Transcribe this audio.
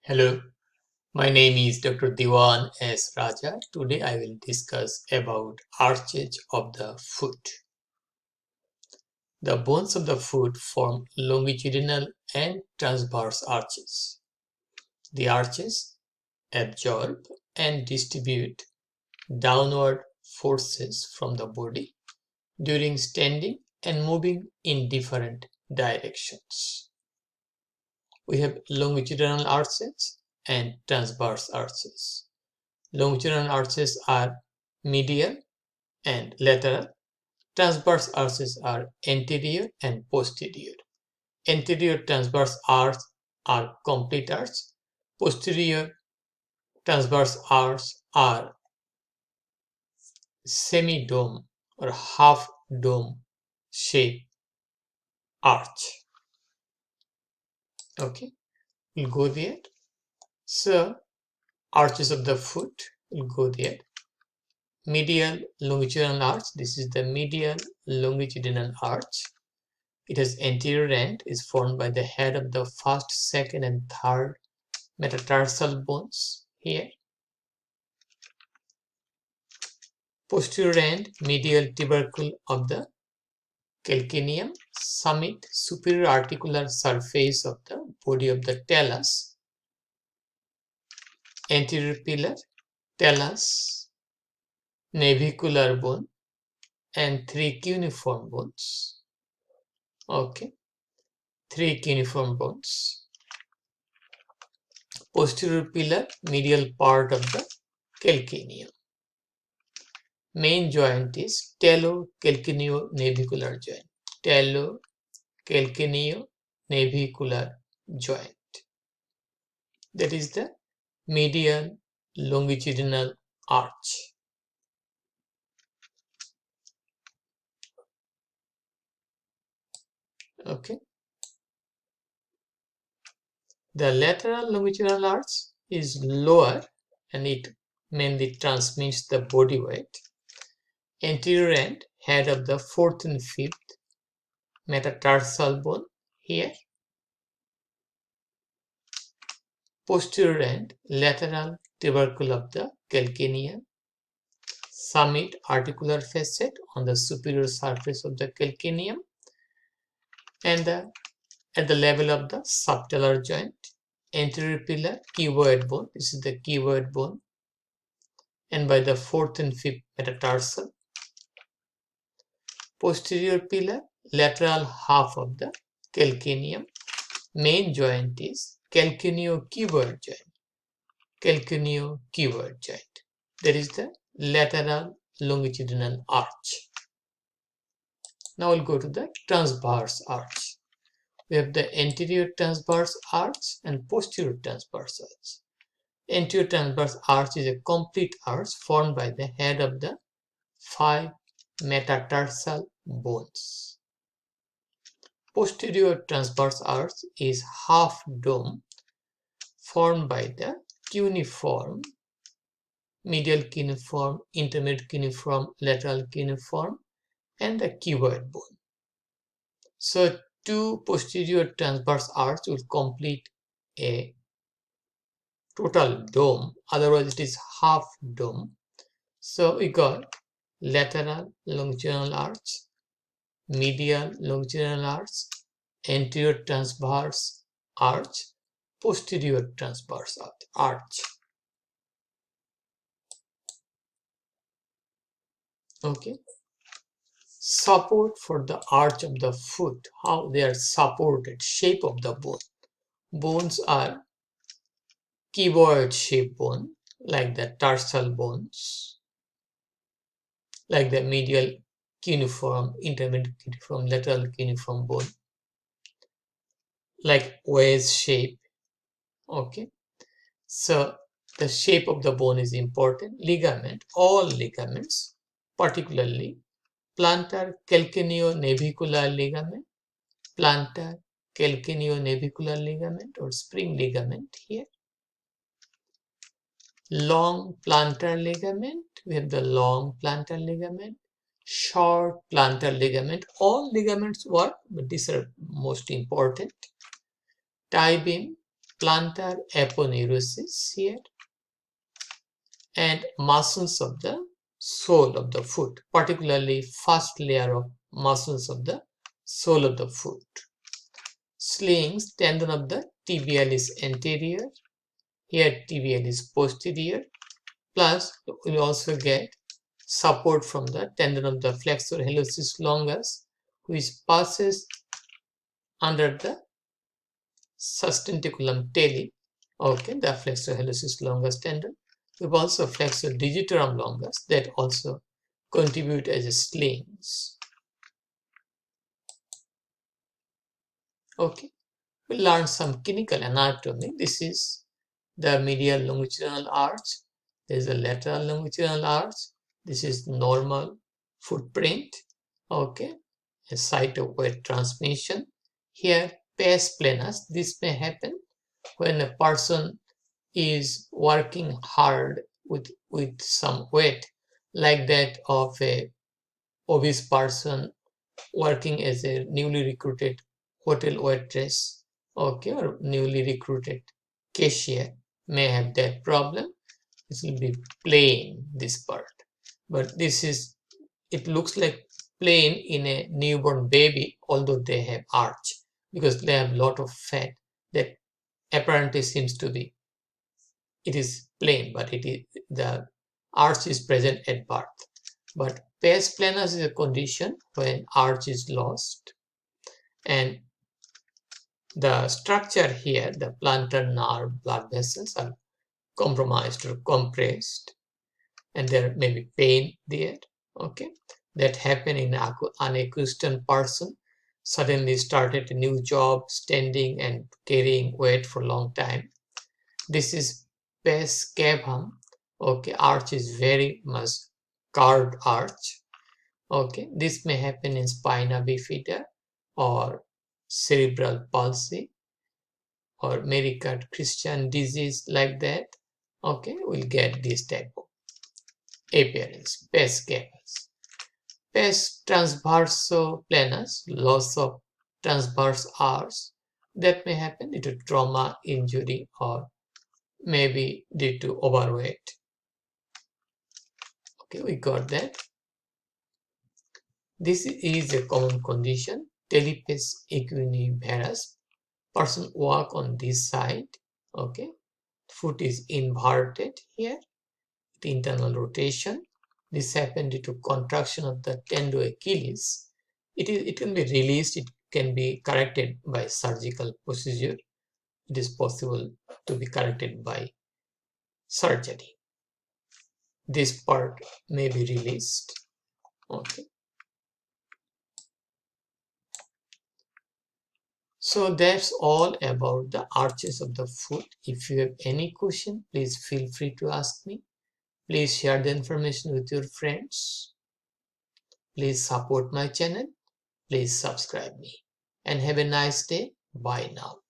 Hello, my name is Dr. Dewan S. Raja. Today I will discuss about arches of the foot. The bones of the foot form longitudinal and transverse arches. The arches absorb and distribute downward forces from the body during standing and moving in different directions. We have longitudinal arches and transverse arches. Longitudinal arches are medial and lateral. Transverse arches are anterior and posterior. Anterior transverse arches are complete arches. Posterior transverse arches are semi-dome or half-dome shape arch. Okay, we'll go there. So, arches of the foot, we'll go there. Medial longitudinal arch. This is the medial longitudinal arch. It has anterior end, is formed by the head of the first, second, and third metatarsal bones here. Posterior end, medial tubercle of the calcaneum, summit, superior articular surface of the body of the talus, anterior pillar, talus, navicular bone, and three cuneiform bones. Okay, three cuneiform bones. Posterior pillar, medial part of the calcaneum. Main joint is talocalcaneo-navicular joint. Talocalcaneo-navicular joint. That is the medial longitudinal arch. Okay. The lateral longitudinal arch is lower and it mainly transmits the body weight. Anterior end, head of the fourth and fifth metatarsal bone here. Posterior end, lateral tubercle of the calcaneum, summit articular facet on the superior surface of the calcaneum, and at the level of the subtalar joint, anterior pillar, cuboid bone. This is the cuboid bone, and by the fourth and fifth metatarsal. Posterior pillar, lateral half of the calcaneum. Main joint is calcaneo-cuboid joint. Calcaneo-cuboid joint. That is the lateral longitudinal arch. Now we'll go to the transverse arch. We have the anterior transverse arch and posterior transverse arch. Anterior transverse arch is a complete arch formed by the head of the 5 metatarsal bones. Posterior transverse arch is half dome formed by the cuneiform, medial cuneiform, intermediate cuneiform, lateral cuneiform, and the cuboid bone. So two posterior transverse arch will complete a total dome, otherwise it is half dome. So we got lateral longitudinal arch, medial longitudinal arch, anterior transverse arch, posterior transverse arch. Okay. Support for the arch of the foot, how they are supported, shape of the bone. Bones are cuboid shape bone, like the tarsal bones, like the medial cuneiform, intermediate cuneiform, lateral cuneiform bone, like wedge shape. Okay, so the shape of the bone is important. Ligament, all ligaments, particularly plantar calcaneo-navicular ligament, plantar calcaneo-navicular ligament or spring ligament here. Long plantar ligament, we have the long plantar ligament, short plantar ligament. All ligaments work, but these are most important. Tie beam, plantar aponeurosis here, and muscles of the sole of the foot, particularly first layer of muscles of the sole of the foot. Slings, tendon of the tibialis anterior, here tibialis posterior, plus we also get support from the tendon of the flexor hallucis longus, which passes under the sustentaculum tali, okay, the flexor hallucis longus tendon. We have also flexor digitorum longus that also contribute as a slings. Okay, we learn some clinical anatomy. This is the medial longitudinal arch. There is a lateral longitudinal arch. This is normal footprint. Okay, a site of weight transmission. Here, pes planus. This may happen when a person is working hard with some weight, like that of a obese person working as a newly recruited hotel waitress, okay, or newly recruited cashier may have that problem. This will be plain, this part, but this is, it looks like plain in a newborn baby, although they have arch because they have a lot of fat that apparently seems to be, it is plain, but it is, the arch is present at birth. But pes planus is a condition when arch is lost, and the structure here, the plantar nerve blood vessels are compromised or compressed, and there may be pain there. Okay, that happen in an accustomed person suddenly started a new job, standing and carrying weight for a long time. This is pes cavum. Okay, arch is very much carved arch. Okay, this may happen in spina bifida or cerebral palsy or Mericard Christian disease, like that. Okay, we'll get this type of appearance, pes cavus. Pes transversoplanus, loss of transverse arch, that may happen due to trauma, injury, or maybe due to overweight. Okay, we got that. This is a common condition, talipes equinivarus. Person walk on this side, okay, foot is inverted here, the internal rotation. This happened due to contraction of the tendo-Achilles. It can be released, it can be corrected by surgical procedure. It is possible to be corrected by surgery. This part may be released. Okay. So that's all about the arches of the foot. If you have any question, please feel free to ask me. Please share the information with your friends. Please support my channel. Please subscribe me. And have a nice day. Bye now.